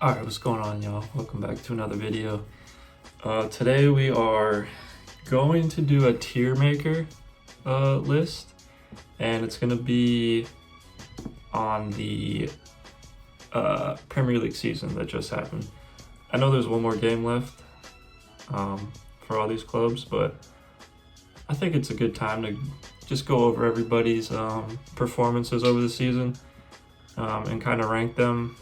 Alright, what's going on, y'all? Welcome back to another video. Today we are going to do a tier maker list, and it's going to be on the Premier League season that just happened. I know there's one more game left for all these clubs, but I think it's a good time to just go over everybody's performances over the season and kind of rank them.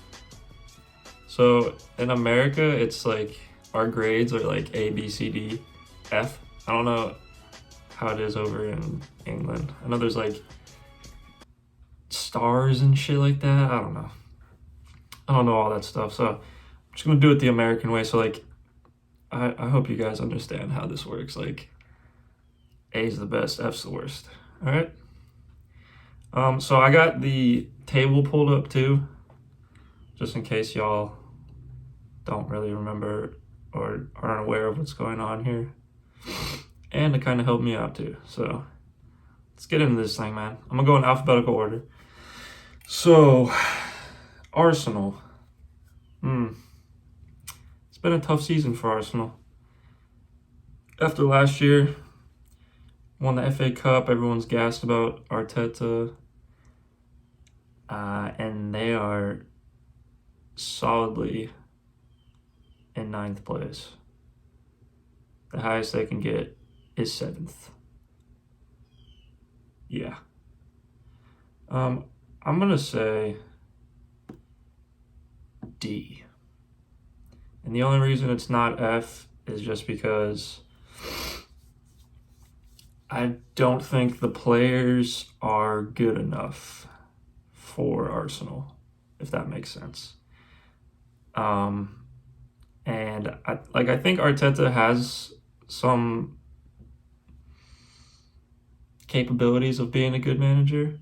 So in America, it's like our grades are like A, B, C, D, F. I don't know how it is over in England. I know there's like stars and shit like that. I don't know all that stuff. So I'm just gonna do it the American way. So like, I hope you guys understand how this works. Like, A is the best, F's the worst. All right. So I got the table pulled up too, just in case y'all don't really remember or aren't aware of what's going on here, and to kind of help me out too. So let's get into this thing, man. I'm gonna go in alphabetical order. So Arsenal. It's been a tough season for Arsenal. After last year, won the FA Cup, everyone's gassed about Arteta, and they are solidly in 9th place. The highest they can get is 7th. Yeah. I'm gonna say D. And the only reason it's not F is just because I don't think the players are good enough for Arsenal, if that makes sense. And I think Arteta has some capabilities of being a good manager,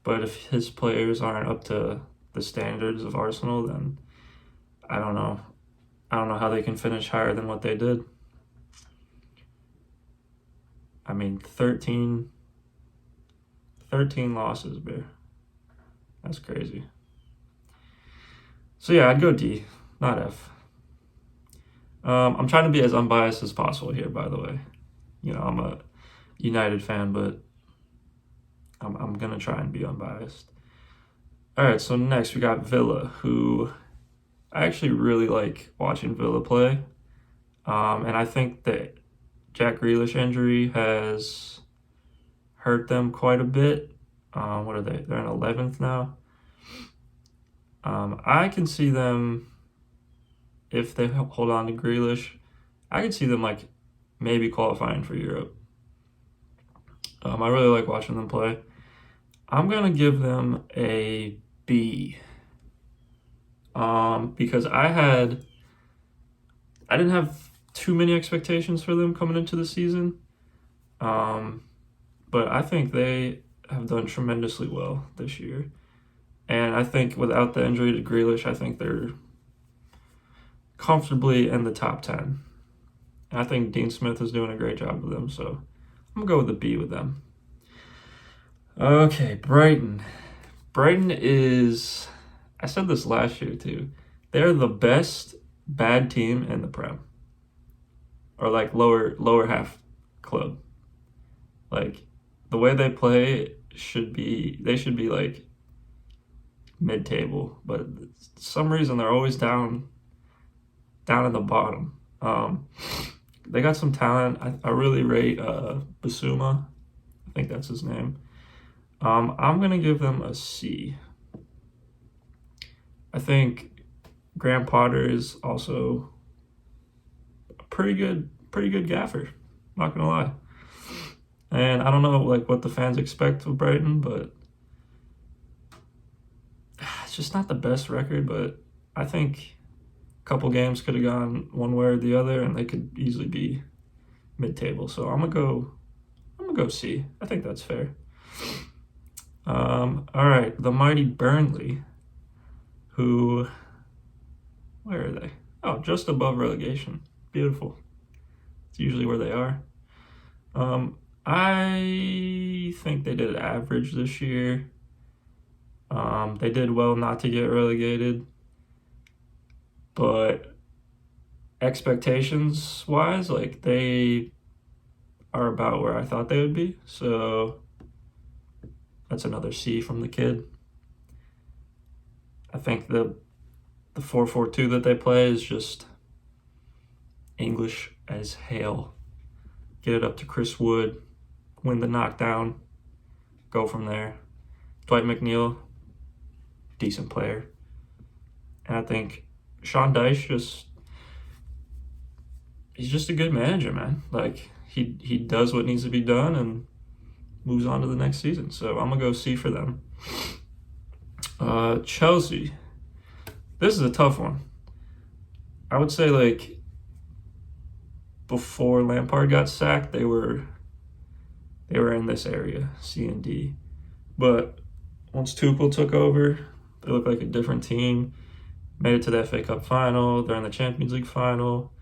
but if his players aren't up to the standards of Arsenal, then I don't know how they can finish higher than what they did. I mean, 13 losses, bear. That's crazy. So yeah, I'd go D, not F. I'm trying to be as unbiased as possible here, by the way. You know, I'm a United fan, but I'm gonna try and be unbiased. All right, so next we got Villa, who I actually really like watching Villa play. And I think that Jack Grealish injury has hurt them quite a bit. What are they? They're in 11th now. I can see them, if they hold on to Grealish, I could see them like maybe qualifying for Europe. I really like watching them play. I'm gonna give them a B. Because I didn't have too many expectations for them coming into the season. But I think they have done tremendously well this year. And I think without the injury to Grealish, I think they're comfortably in the top 10. And I think Dean Smith is doing a great job with them, so I'm gonna go with a B with them. Okay, Brighton. Brighton is, I said this last year too, they're the best bad team in the Prem. Or like lower half club. Like, the way they play they should be like mid-table, but for some reason they're always down in the bottom. They got some talent. I really rate Basuma. I think that's his name. I'm gonna give them a C. I think Graham Potter is also a pretty good gaffer, not gonna lie. And I don't know like what the fans expect of Brighton, but it's just not the best record. But I think a couple games could have gone one way or the other, and they could easily be mid-table. So I'm gonna go C. I think that's fair. All right, the mighty Burnley, who, where are they? Oh, just above relegation. Beautiful. It's usually where they are. I think they did average this year. They did well not to get relegated. but expectations wise, like, they are about where I thought they would be. So that's another C from the kid. I think the 4-4-2 that they play is just English as hell. Get it up to Chris Wood, win the knockdown, go from there. Dwight McNeil, decent player. And I think Sean Dyche he's just a good manager, man. Like, he does what needs to be done and moves on to the next season. So I'm going to go C for them. Chelsea. This is a tough one. I would say, like, before Lampard got sacked, they were in this area, C and D. But once Tuchel took over, they looked like a different team. Made it to the FA Cup final. They're in the Champions League final.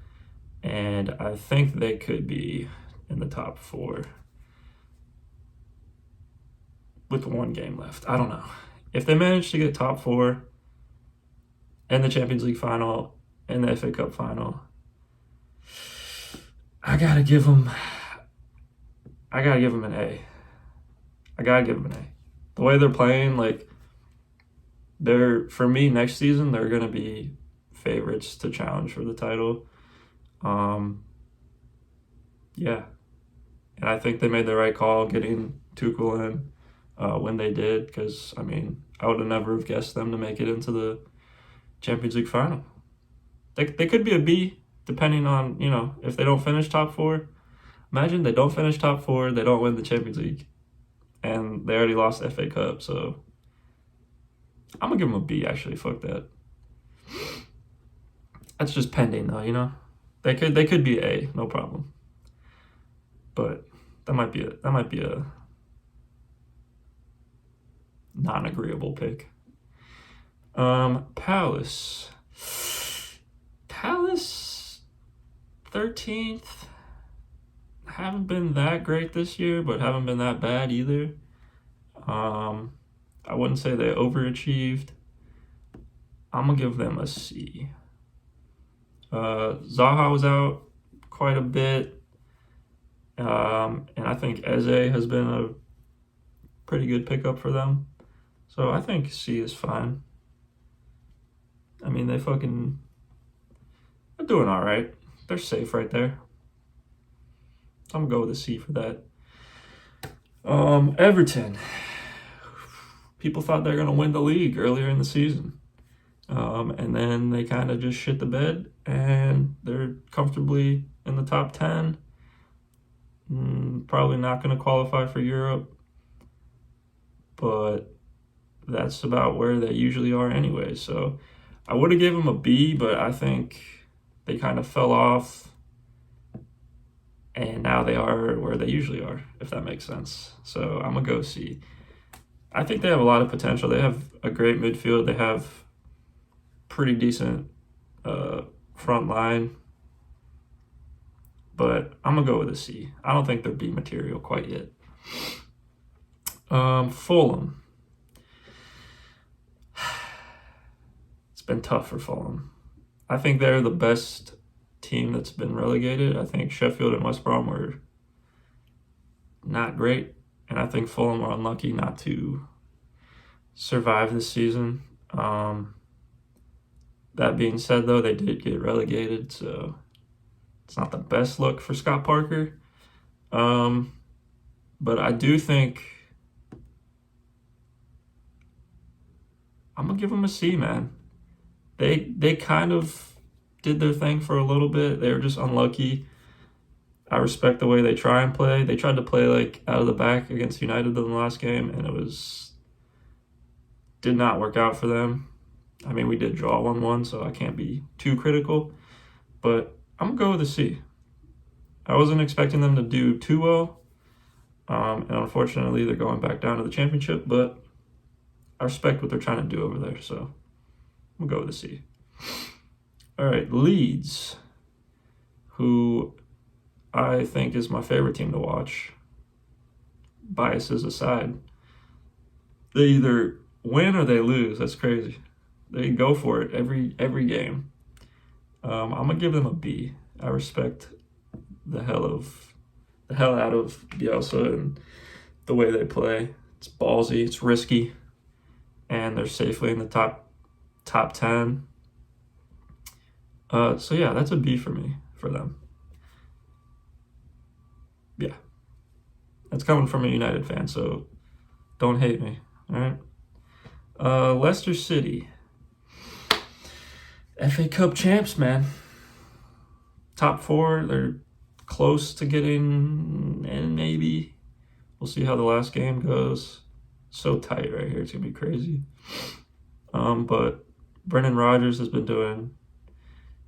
And I think they could be in the top 4 with 1 game left. I don't know. If they manage to get top 4 in the Champions League final and the FA Cup final, I gotta give them an A. I gotta give them an A. The way they're playing, like, for me, next season, they're gonna be favorites to challenge for the title. Yeah. And I think they made the right call getting Tuchel in when they did, because, I mean, I would have never have guessed them to make it into the Champions League final. They could be a B, depending on, you know, if they don't finish top 4. Imagine they don't finish top 4, they don't win the Champions League, and they already lost the FA Cup, so I'm going to give them a B, actually. Fuck that. That's just pending, though, you know? They could be A, no problem. But that might be a non-agreeable pick. Palace 13th. Haven't been that great this year, but haven't been that bad either. I wouldn't say they overachieved. I'm gonna give them a C. Zaha was out quite a bit, and I think Eze has been a pretty good pickup for them. So I think C is fine. I mean, they're doing all right. They're safe right there. I'm gonna go with a C for that. Everton. People thought they were gonna win the league earlier in the season. And then they kind of just shit the bed, and they're comfortably in the top 10. Probably not going to qualify for Europe, but that's about where they usually are anyway. So I would have given them a B, but I think they kind of fell off, and now they are where they usually are, if that makes sense. So I'm going to go C. I think they have a lot of potential. They have a great midfield. They have pretty decent front line, but I'm gonna go with a C. I don't think they're B material quite yet. Fulham. It's been tough for Fulham. I think they're the best team that's been relegated. I think Sheffield and West Brom were not great, and I think Fulham were unlucky not to survive this season. That being said, though, they did get relegated, so it's not the best look for Scott Parker. But I do think I'm going to give them a C, man. They kind of did their thing for a little bit. They were just unlucky. I respect the way they try and play. They tried to play like out of the back against United in the last game, and did not work out for them. I mean, we did draw 1-1, so I can't be too critical, but I'm going to go with a C. I wasn't expecting them to do too well, and unfortunately, they're going back down to the championship, but I respect what they're trying to do over there, so I'm going to go with a C. All right, Leeds, who I think is my favorite team to watch, biases aside. They either win or they lose. That's crazy. They go for it every game. I'm gonna give them a B. I respect the hell out of Bielsa and the way they play. It's ballsy, it's risky, and they're safely in the top 10. So yeah, that's a B for me, for them. Yeah. That's coming from a United fan, so don't hate me, all right? Leicester City. FA Cup champs, man. Top 4, they're close to getting in, maybe. We'll see how the last game goes. So tight right here, it's gonna be crazy. But Brendan Rodgers has been doing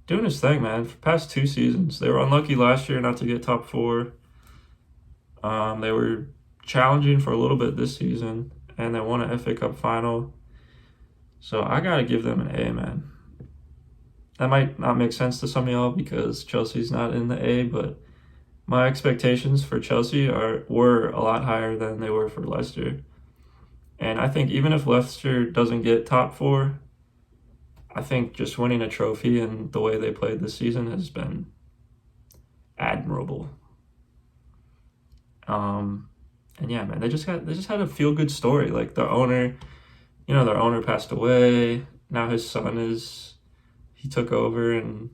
his thing, man. For the past 2 seasons, they were unlucky last year not to get top 4. They were challenging for a little bit this season, and they won an FA Cup final. So I gotta give them an A, man. That might not make sense to some of y'all because Chelsea's not in the A, but my expectations for Chelsea were a lot higher than they were for Leicester. And I think even if Leicester doesn't get top 4, I think just winning a trophy and the way they played this season has been admirable. And yeah, man, they just had a feel good story. Like their owner passed away. Now his son he took over, and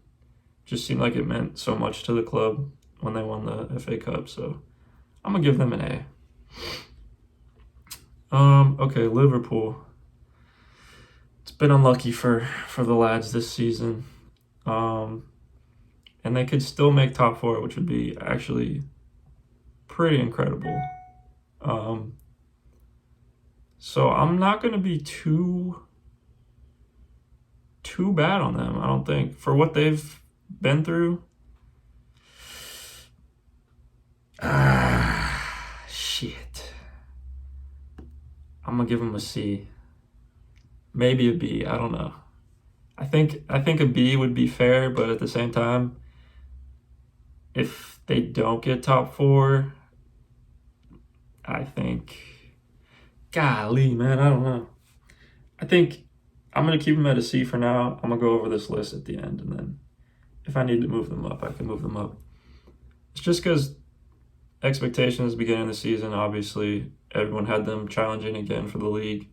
just seemed like it meant so much to the club when they won the FA Cup. So I'm gonna give them an A. Okay, Liverpool. It's been unlucky for the lads this season. And they could still make top 4, which would be actually pretty incredible. So I'm not going to be too bad on them, I don't think, for what they've been through. Shit. I'm going to give them a C. Maybe a B, I don't know. I think a B would be fair, but at the same time, if they don't get top 4, I think, golly, man, I don't know. I think I'm going to keep them at a C for now. I'm going to go over this list at the end, and then if I need to move them up, I can move them up. It's just because expectations beginning of the season, obviously, everyone had them challenging again for the league.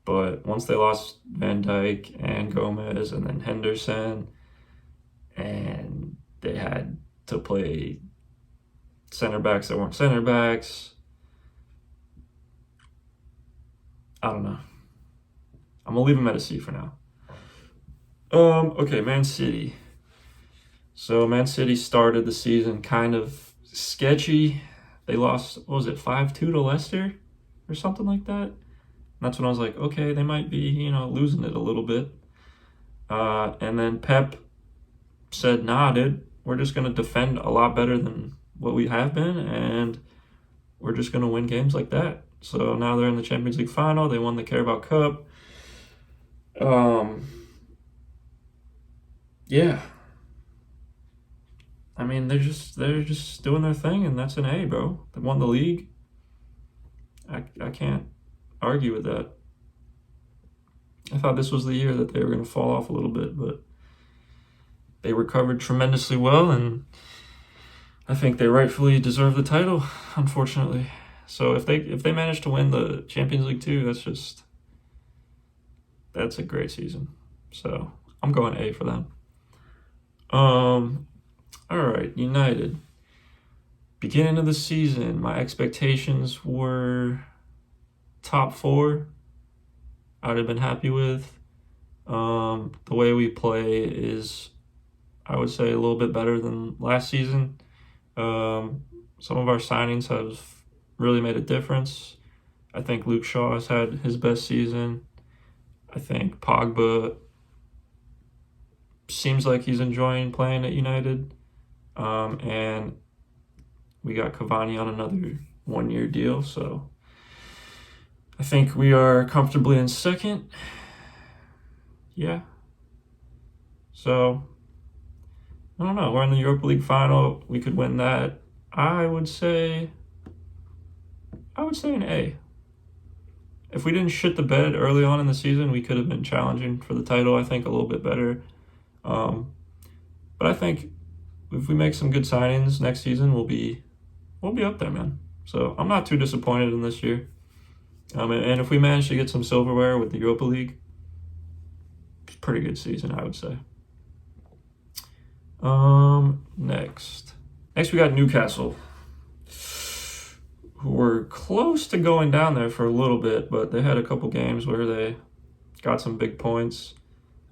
But once they lost Van Dijk and Gomez and then Henderson, and they had to play center backs that weren't center backs, I don't know. I'm going to leave them at a C for now. Okay, Man City. So Man City started the season kind of sketchy. They lost, 5-2 to Leicester or something like that? That's when I was like, okay, they might be, losing it a little bit. And then Pep said, nah, dude, we're just going to defend a lot better than what we have been, and we're just going to win games like that. So now they're in the Champions League final. They won the Carabao Cup. Yeah. I mean, they're just doing their thing, and that's an A, bro. They won the league. I can't argue with that. I thought this was the year that they were going to fall off a little bit, but they recovered tremendously well, and I think they rightfully deserve the title, unfortunately. So if they manage to win the Champions League too, that's a great season. So I'm going A for them. All right, United. Beginning of the season, my expectations were top 4. I would have been happy with. The way we play is, I would say, a little bit better than last season. Some of our signings have really made a difference. I think Luke Shaw has had his best season. I think Pogba seems like he's enjoying playing at United. And we got Cavani on another 1-year deal, so I think we are comfortably in second. Yeah. So, I don't know. We're in the Europa League final. We could win that. I would say an A. If we didn't shit the bed early on in the season, we could have been challenging for the title, I think, a little bit better. But I think if we make some good signings next season, we'll be up there, man. So I'm not too disappointed in this year. And if we manage to get some silverware with the Europa League, it's a pretty good season, I would say. Next we got Newcastle, who were close to going down there for a little bit, but they had a couple games where they got some big points.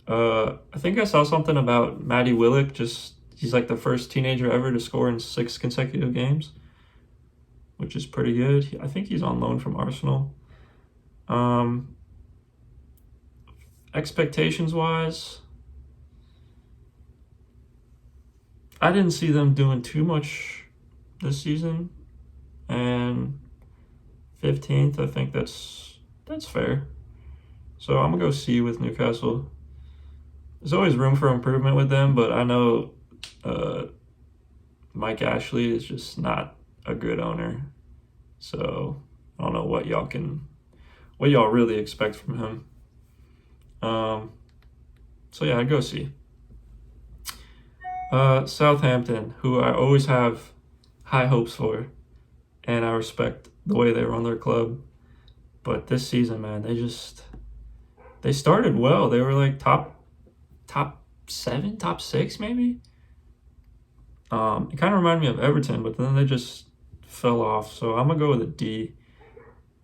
I think I saw something about Matty Willick. He's like the first teenager ever to score in 6 consecutive games, which is pretty good. I think he's on loan from Arsenal. Expectations-wise, I didn't see them doing too much this season, and 15th, I think that's fair. So I'm gonna go C with Newcastle. There's always room for improvement with them, but I know Mike Ashley is just not a good owner. So I don't know what y'all really expect from him. So yeah, I'd go C. Southampton, who I always have high hopes for, and I respect the way they run their club. But this season, man, they started well. They were like top 7, top 6 maybe. It kind of reminded me of Everton, but then they just fell off. So I'm gonna go with a D.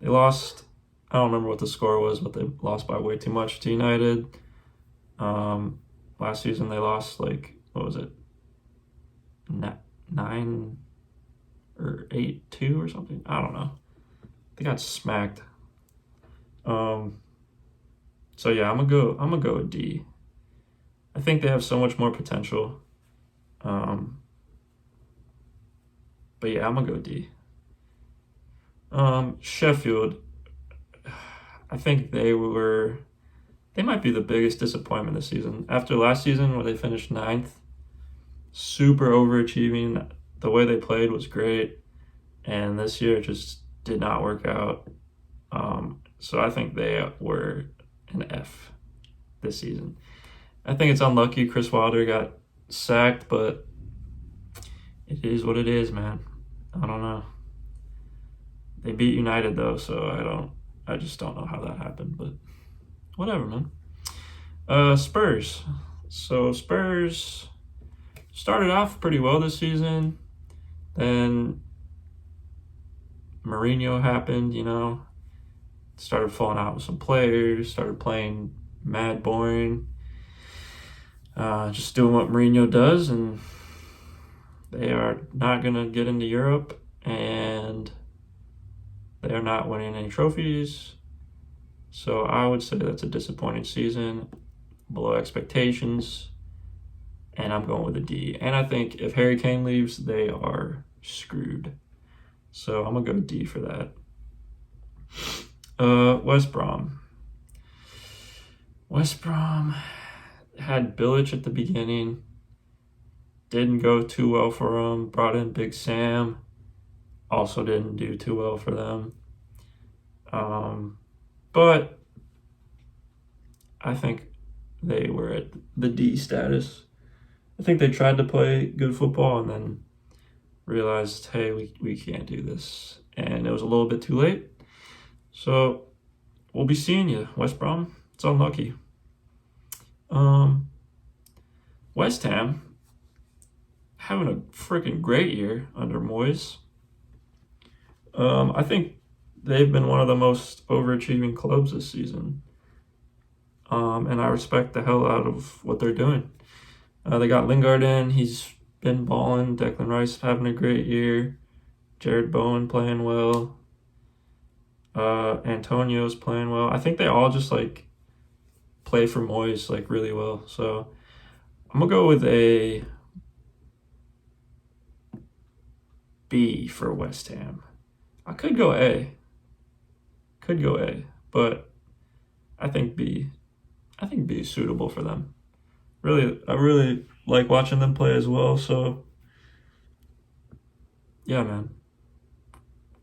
They lost. I don't remember what the score was, but they lost by way too much to United. Last season they lost what was it, 9 or 8-2 or something. I don't know. They got smacked. So yeah, I'm gonna go with D. I think they have so much more potential. But yeah, I'm gonna go D. Sheffield, I think they might be the biggest disappointment this season. After last season where they finished 9th, super overachieving. The way they played was great. And this year it just did not work out. So I think they were an F this season. I think it's unlucky Chris Wilder got sacked, but it is what it is, man. I don't know. They beat United though, so I just don't know how that happened, but whatever, man. Spurs. So Spurs started off pretty well this season. Then Mourinho happened, started falling out with some players, started playing mad boring, just doing what Mourinho does, and they are not going to get into Europe, and they are not winning any trophies. So I would say that's a disappointing season, below expectations, and I'm going with a D. And I think if Harry Kane leaves, they are screwed. So I'm going to go D for that. West Brom. West Brom had Bilic at the beginning. Didn't go too well for them. Brought in Big Sam. Also didn't do too well for them. But I think they were at the D status. I think they tried to play good football and then realized, hey, we can't do this. And it was a little bit too late. So we'll be seeing you, West Brom. It's unlucky. West Ham having a freaking great year under Moyes. I think they've been one of the most overachieving clubs this season. And I respect the hell out of what they're doing. They got Lingard in. He's been balling. Declan Rice having a great year. Jared Bowen playing well. Antonio's playing well. I think they all just play for Moyes really well. So I'm gonna go with a B for West Ham. I could go A, but I think B is suitable for them. I really like watching them play as well. So yeah, man,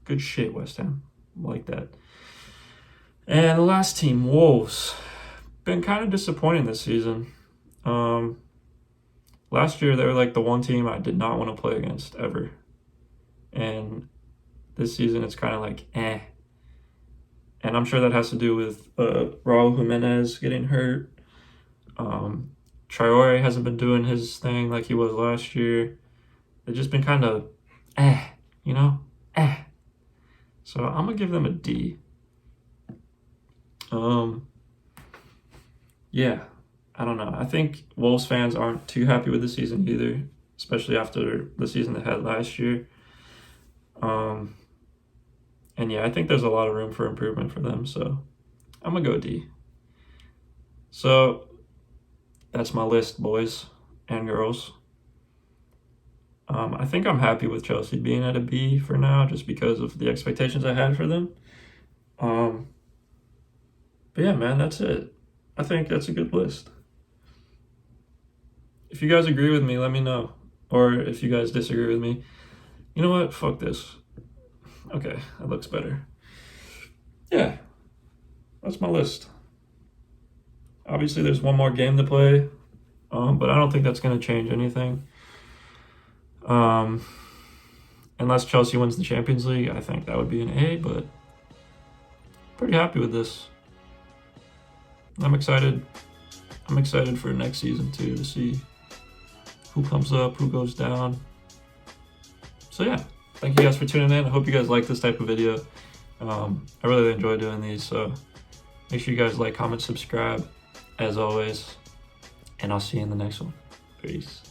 good shit, West Ham. I like that. And the last team, Wolves, been kind of disappointing this season. last year they were like the one team I did not want to play against ever. And this season it's kind of like, eh. And I'm sure that has to do with Raul Jimenez getting hurt. Traore hasn't been doing his thing like he was last year. They've just been kind of, you know, So I'm gonna give them a D. Yeah, I don't know. I think Wolves fans aren't too happy with the season either, especially after the season they had last year. And yeah, I think there's a lot of room for improvement for them, so I'm gonna go D. So that's my list, boys and girls. I think I'm happy with Chelsea being at a B for now, just because of the expectations I had for them. But yeah, man, that's it. I think that's a good list. If you guys agree with me, let me know. Or if you guys disagree with me, you know what? Fuck this. Okay, that looks better. Yeah, that's my list. Obviously, there's one more game to play, but I don't think that's going to change anything. Unless Chelsea wins the Champions League, I think that would be an A, but pretty happy with this. I'm excited for next season too, to see who comes up, who goes down. So yeah, thank you guys for tuning in. I hope you guys like this type of video. I really enjoy doing these, so make sure you guys like, comment, subscribe, as always, and I'll see you in the next one. Peace.